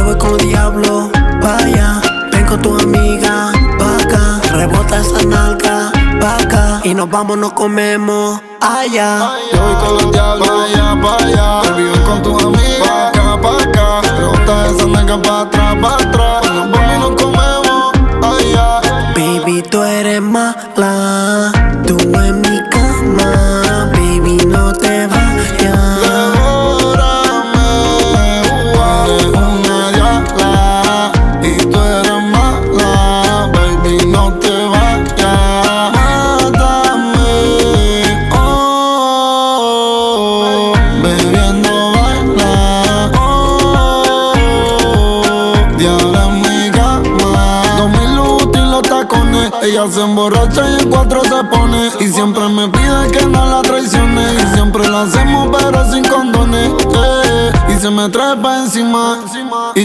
voy con el diablo, vaya. Ven con tu amiga, pa' acá. Rebota esa nalga, pa' acá. Y nos vamos, nos comemos allá. Yo voy con el diablo, pa' allá. Baby, ven con tu amiga, pa' acá. Rebota esa nalga pa' atrás, pa' atrás. Nos vamos y nos comemos allá. Baby, tú eres mala, tú en mi cama. Baby, no te vayas. Devórame, eres una diabla y tú eres mala. Baby, no te vayas. Mátame, oh, bebiendo baila, oh, diabla en mi cama. 2000 útil los tacones, ella se emborracha y en 4 se pone. Y siempre me pide que no la traicione. Y siempre lo hacemos pero sin condones, y se me trepa encima. Y